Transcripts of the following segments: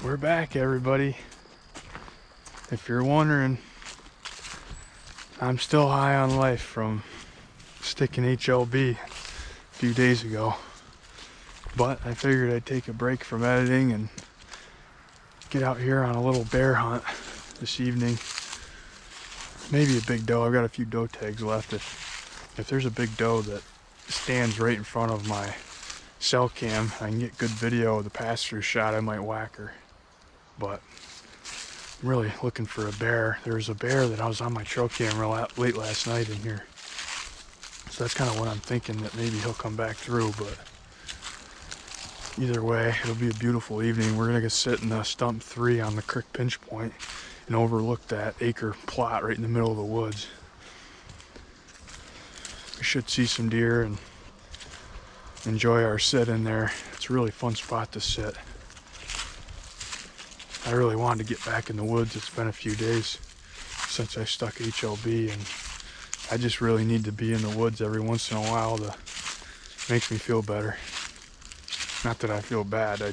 We're back, everybody. If you're wondering, I'm still high on life from sticking HLB a few days ago. But I figured I'd take a break from editing and get out here on a little bear hunt this evening. Maybe a big doe. I've got a few doe tags left. If there's a big doe that stands right in front of my cell cam, I can get good video of the pass-through shot, I might whack her. But I'm really looking for a bear. There was a bear that I was on my trail camera late last night in here. So that's kind of what I'm thinking, that maybe he'll come back through. But either way, it'll be a beautiful evening. We're gonna go sit in the stump 3 on the creek pinch point and overlook that acre plot right in the middle of the woods. We should see some deer and enjoy our sit in there. It's a really fun spot to sit. I really wanted to get back in the woods. It's been a few days since I stuck HLB, and I just really need to be in the woods every once in a while. Makes me feel better. Not that I feel bad, I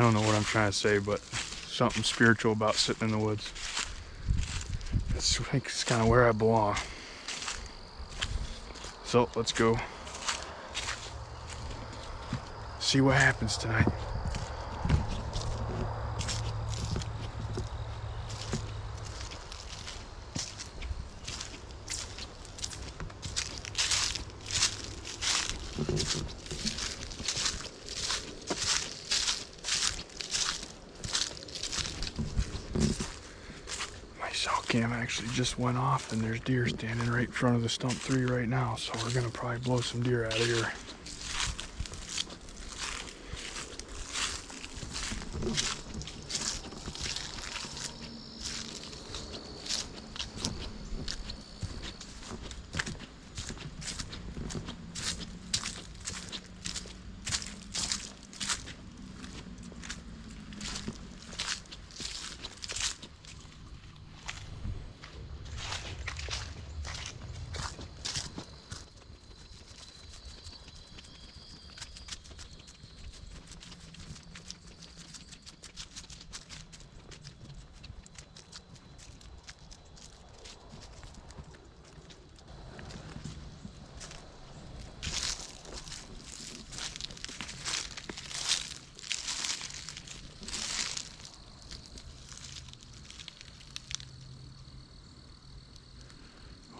don't know what I'm trying to say, but something spiritual about sitting in the woods. I think it's kind of where I belong. So let's go see what happens tonight. My cell cam actually just went off and there's deer standing right in front of the stump 3 right now, so we're gonna probably blow some deer out of here.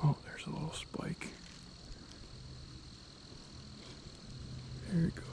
Oh, there's a little spike. There it goes.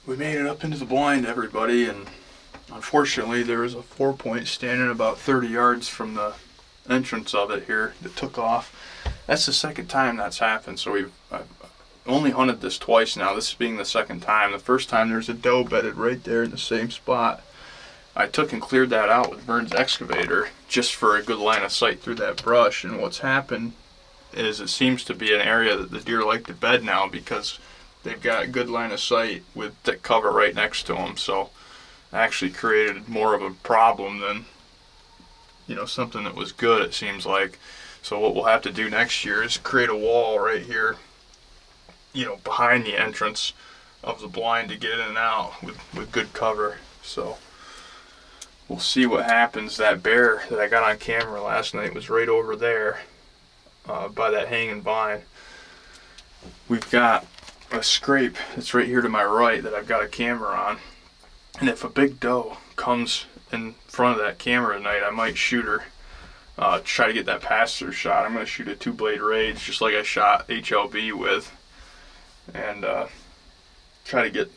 We made it up into the blind, everybody, and unfortunately there was a 4-point standing about 30 yards from the entrance of it here that took off. That's the second time that's happened, so I've only hunted this twice now, this being the second time. The first time there's a doe bedded right there in the same spot. I took and cleared that out with Vern's excavator just for a good line of sight through that brush, and what's happened is it seems to be an area that the deer like to bed now because they've got a good line of sight with thick cover right next to them. So actually created more of a problem than, something that was good, it seems like. So what we'll have to do next year is create a wall right here, behind the entrance of the blind to get in and out with good cover. So we'll see what happens. That bear that I got on camera last night was right over there by that hanging vine. We've got a scrape that's right here to my right that I've got a camera on, and if a big doe comes in front of that camera tonight, I might shoot her, try to get that pass-through shot. I'm going to shoot a 2-blade rage just like I shot HLB with, and try to get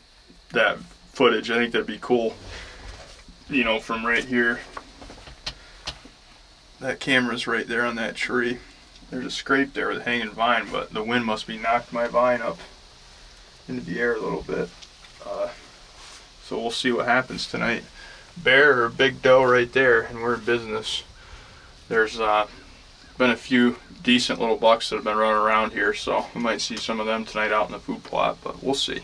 that footage. I think that'd be cool, from right here. That camera's right there on that tree, There's a scrape there with a hanging vine, but the wind must be knocked my vine up into the air a little bit. So we'll see what happens tonight. Bear or big doe right there, and we're in business. There's been a few decent little bucks that have been running around here, so we might see some of them tonight out in the food plot, but we'll see.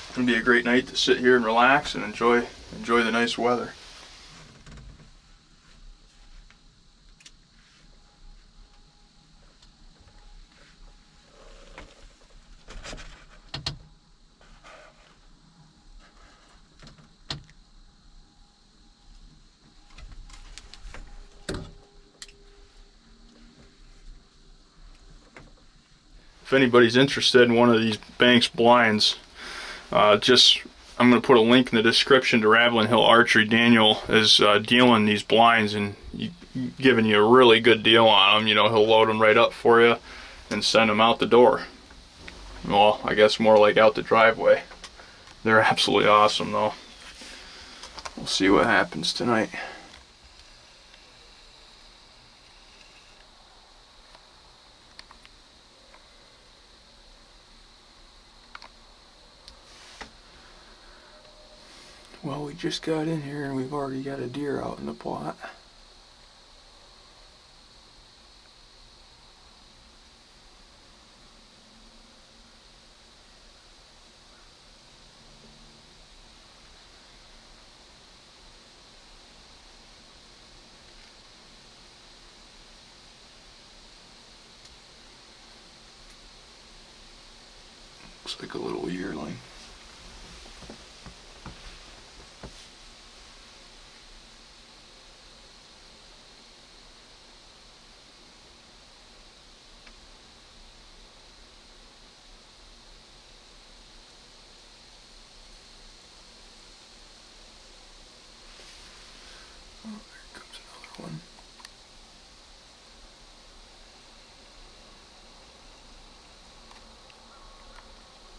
It's gonna be a great night to sit here and relax and enjoy the nice weather. If anybody's interested in one of these Banks blinds, I'm going to put a link in the description to Ravlin Hill Archery. Daniel is dealing these blinds and giving you a really good deal on them. You know, he'll load them right up for you and send them out the door. Well, I guess more like out the driveway. They're absolutely awesome though. We'll see what happens tonight. Well, we just got in here and we've already got a deer out in the plot. Looks like a little yearling. Oh, there comes another one.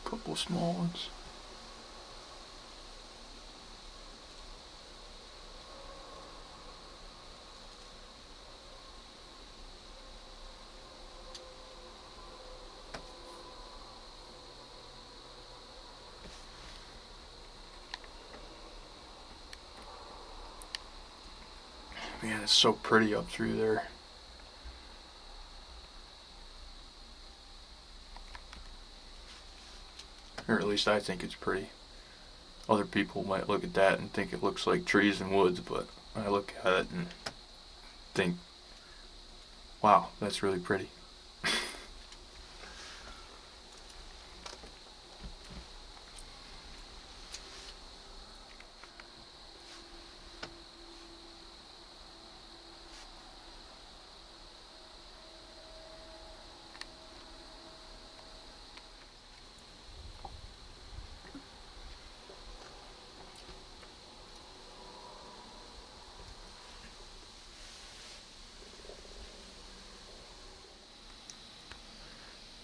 Couple of small ones. Man, it's so pretty up through there. Or at least I think it's pretty. Other people might look at that and think it looks like trees and woods, but I look at it and think, wow, that's really pretty.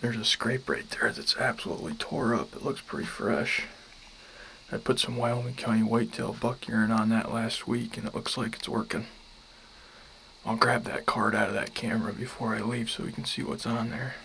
There's a scrape right there that's absolutely tore up. It looks pretty fresh. I put some Wyoming County whitetail buck urine on that last week and it looks like it's working. I'll grab that card out of that camera before I leave so we can see what's on there.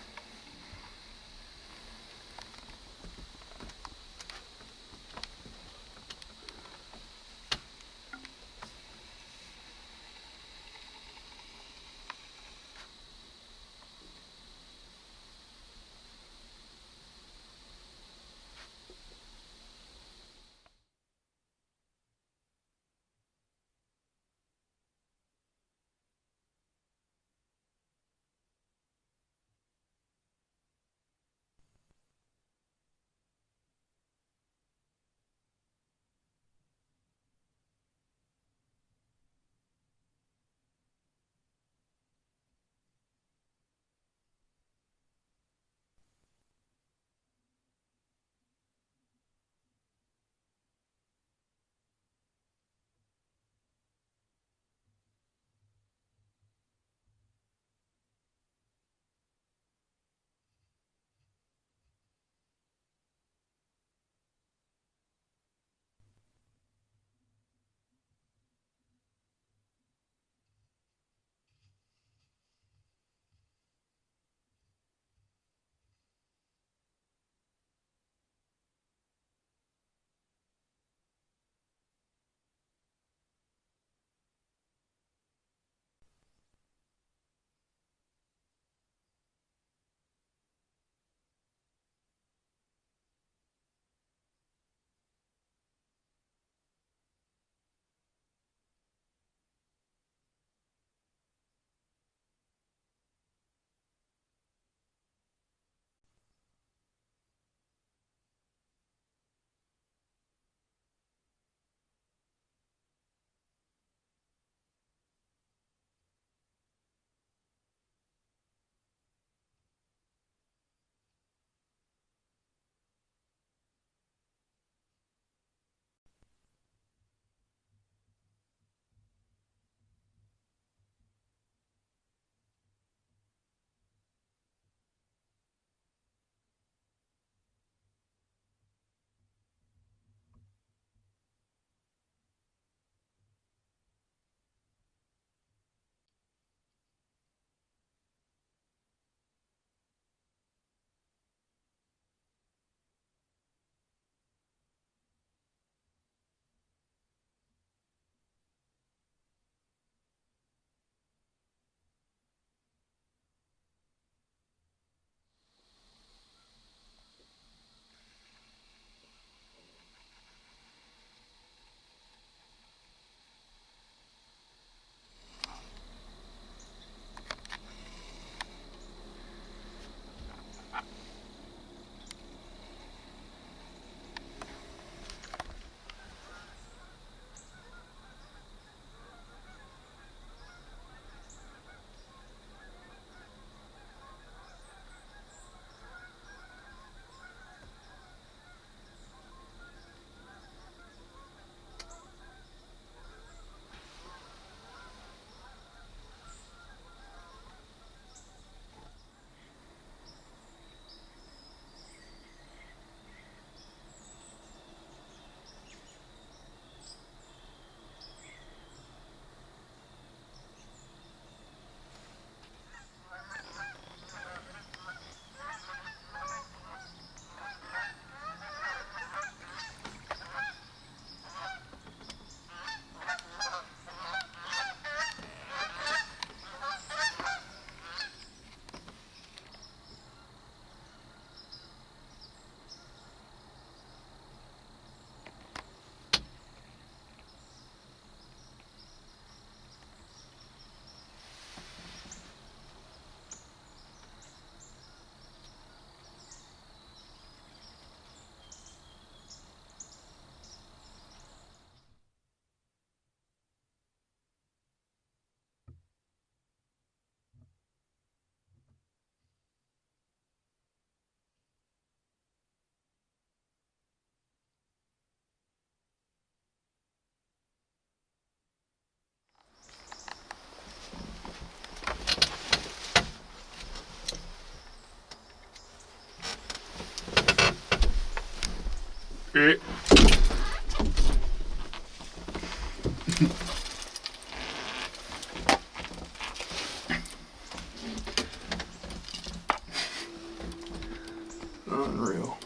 Unreal.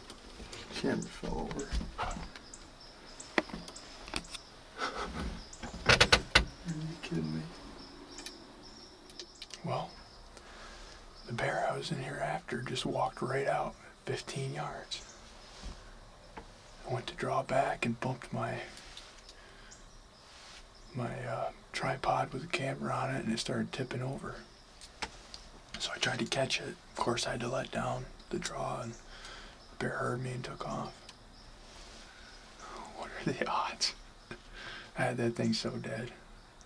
Camera fell over. Are you kidding me? Well, the bear I was in here after just walked right out 15 yards. I went to draw back and bumped my tripod with the camera on it, and it started tipping over. So I tried to catch it. Of course, I had to let down the draw, and the bear heard me and took off. What are the odds? I had that thing so dead.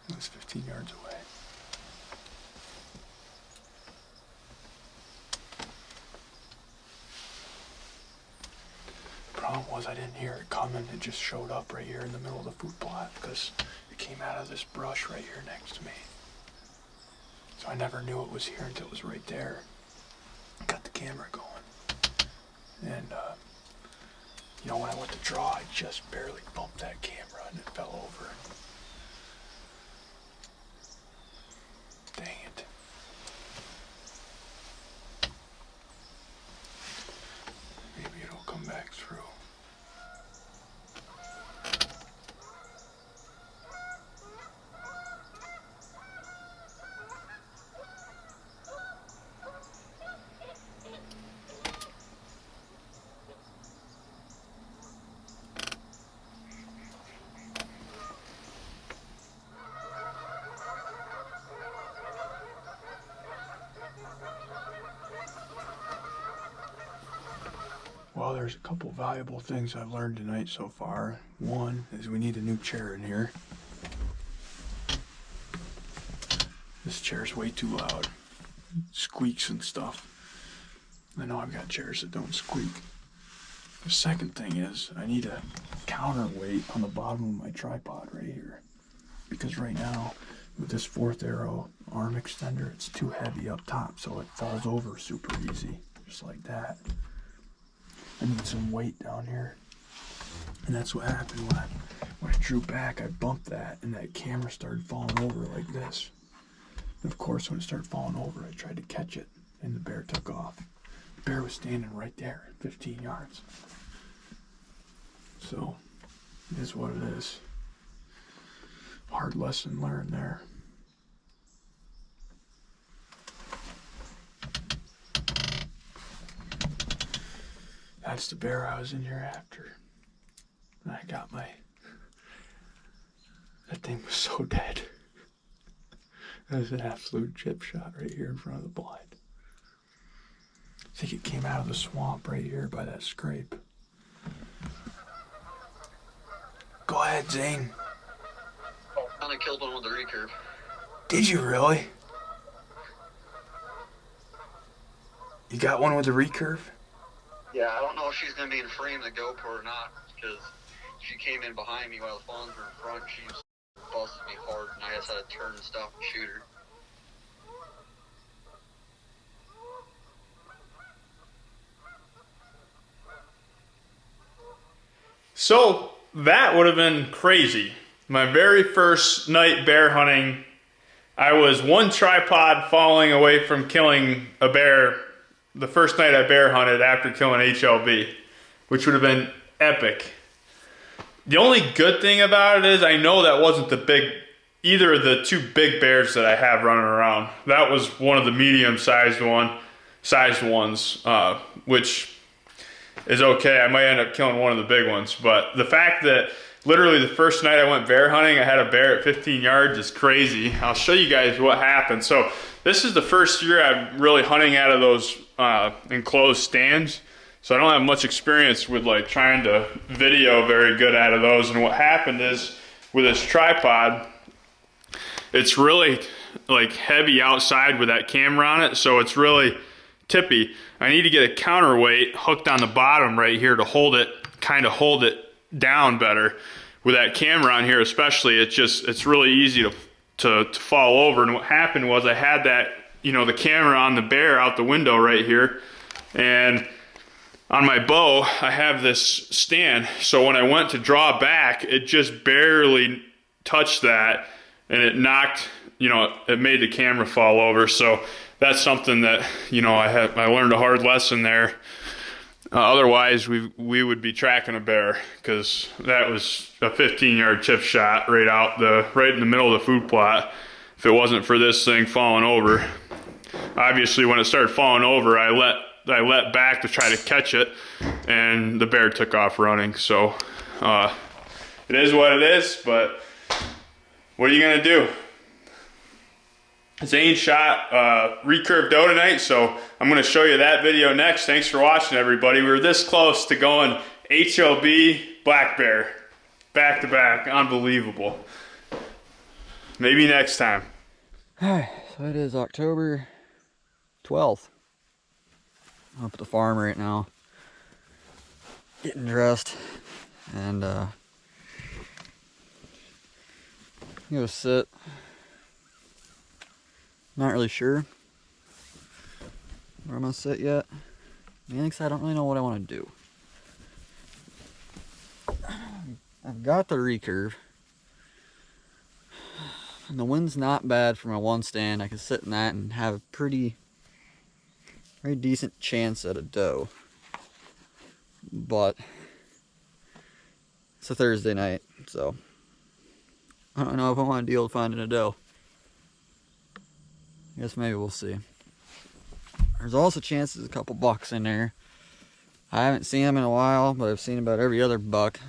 It was 15 yards away. Problem was I didn't hear it coming. It just showed up right here in the middle of the food plot because it came out of this brush right here next to me. So I never knew it was here until it was right there. Got the camera going. And, you know, when I went to draw, I just barely bumped that camera and it fell over. Dang it. Maybe it'll come back through. Well, there's a couple valuable things I've learned tonight so far. One is we need a new chair in here. This chair's way too loud. Squeaks and stuff. I know I've got chairs that don't squeak. The second thing is I need a counterweight on the bottom of my tripod right here. Because right now, with this 4th arrow arm extender, it's too heavy up top, so it falls over super easy, just like that. I need some weight down here. And that's what happened when I drew back. I bumped that, and that camera started falling over like this. And of course, when it started falling over, I tried to catch it, and the bear took off. The bear was standing right there, 15 yards. So, it is what it is. Hard lesson learned there. That's the bear I was in here after. And I got that thing was so dead. That was an absolute chip shot right here in front of the blind. I think it came out of the swamp right here by that scrape. Go ahead, Zane. I killed one with the recurve. Did you really? You got one with the recurve? Yeah, I don't know if she's going to be in frame of the GoPro or not, because she came in behind me while the phones were in front. She busted me hard, and I just had to turn and stop and shoot her. So that would have been crazy. My very first night bear hunting, I was one tripod falling away from killing a bear the first night I bear hunted after killing HLB, which would have been epic. The only good thing about it is I know that wasn't either of the two big bears that I have running around. That was one of the medium-sized ones, which is okay. I might end up killing one of the big ones, but the fact that literally the first night I went bear hunting, I had a bear at 15 yards is crazy. I'll show you guys what happened. So this is the first year I'm really hunting out of those enclosed stands. So I don't have much experience with like trying to video very good out of those. And what happened is with this tripod, it's really like heavy outside with that camera on it. So it's really tippy. I need to get a counterweight hooked on the bottom right here to hold it down better. With that camera on here especially, it's really easy to fall over. And what happened was I had that, the camera on the bear out the window right here, and on my bow, I have this stand. So when I went to draw back, it just barely touched that, and it knocked, you know, it made the camera fall over. So that's something that, you know, I learned a hard lesson there. Otherwise, we would be tracking a bear, because that was a 15-yard chip shot right in the middle of the food plot. If it wasn't for this thing falling over, obviously when it started falling over, I let back to try to catch it, and the bear took off running. So it is what it is, but what are you gonna do? Zane shot recurve doe tonight, so I'm gonna show you that video next. Thanks for watching, everybody. We were this close to going HLB black bear, back to back, unbelievable. Maybe next time. Alright, so it is October 12th. I'm up at the farm right now, getting dressed, and I'm gonna sit. Not really sure where I'm gonna sit yet. Mainly because I don't really know what I want to do. I've got the recurve, and the wind's not bad for my one stand. I can sit in that and have a very decent chance at a doe. But it's a Thursday night, so I don't know if I want to deal with finding a doe. I guess maybe we'll see. There's also chances a couple bucks in there. I haven't seen them in a while, but I've seen about every other buck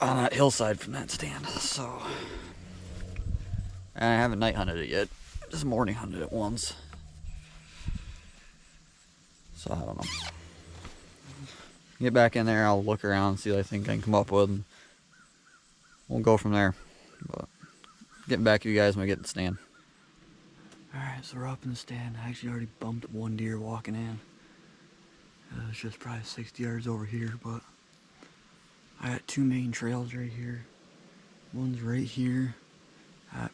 on that hillside from that stand. So, and I haven't night hunted it yet. Just morning hunted it once. So I don't know. Get back in there, I'll look around, see what I think I can come up with, and we'll go from there. But getting back to you guys when I get to the stand. Alright, so we're up in the stand. I actually already bumped one deer walking in. It's just probably 60 yards over here, but I got two main trails right here. One's right here at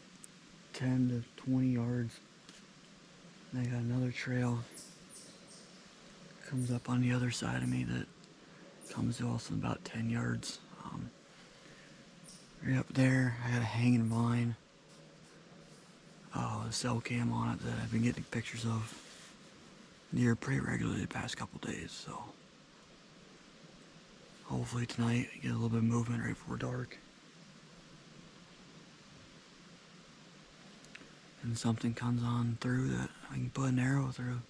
10 to 20 yards. And I got another trail comes up on the other side of me that comes to also about 10 yards. Right up there, I got a hanging vine. A cell cam on it that I've been getting pictures of deer pretty regularly the past couple days, so hopefully tonight I get a little bit of movement right before dark. And something comes on through that I can put an arrow through.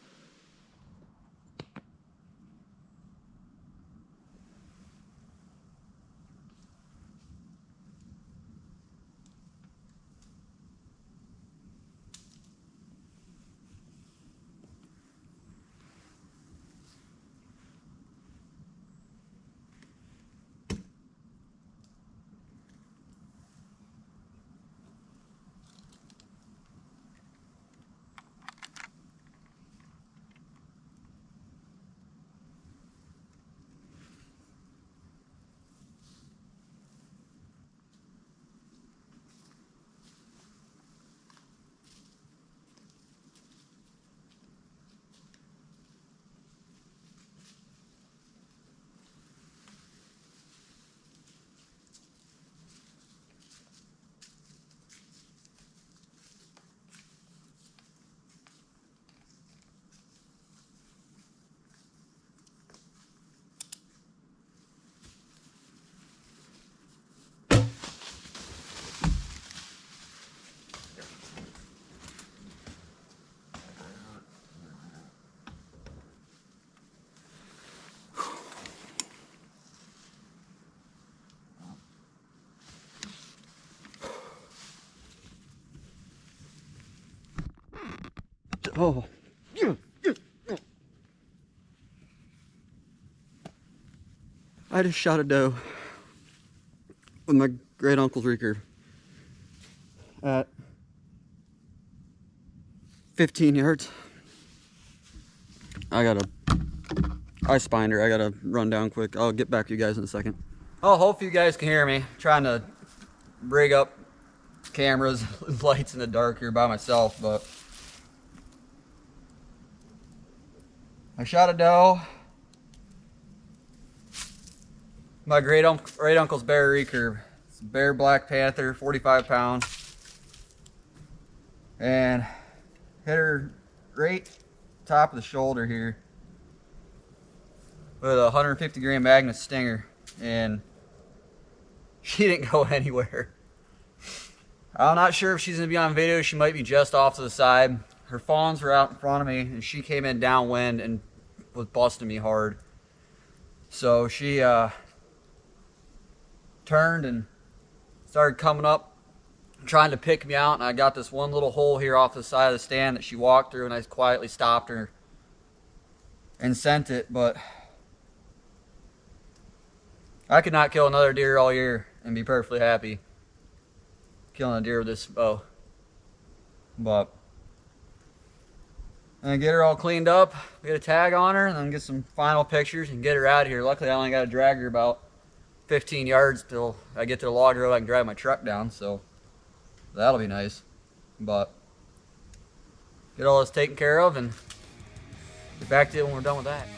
Oh. I just shot a doe with my great uncle's recurve at 15 yards. I spined her. I gotta run down quick. I'll get back to you guys in a second. Oh, hope you guys can hear me. I'm trying to rig up cameras and lights in the dark here by myself, but I shot a doe. My great uncle's bear recurve. It's a bear black panther, 45 pounds. And hit her right top of the shoulder here with a 150 gram Magnus stinger, and she didn't go anywhere. I'm not sure if she's gonna be on video. She might be just off to the side. Her fawns were out in front of me, and she came in downwind and was busting me hard. So she turned and started coming up, trying to pick me out, and I got this one little hole here off the side of the stand that she walked through, and I quietly stopped her and sent it. But I could not kill another deer all year and be perfectly happy killing a deer with this bow. But and get her all cleaned up, get a tag on her, and then get some final pictures and get her out of here. Luckily, I only got to drag her about 15 yards till I get to the log road. I can drive my truck down, so that'll be nice. But get all this taken care of and get back to it when we're done with that.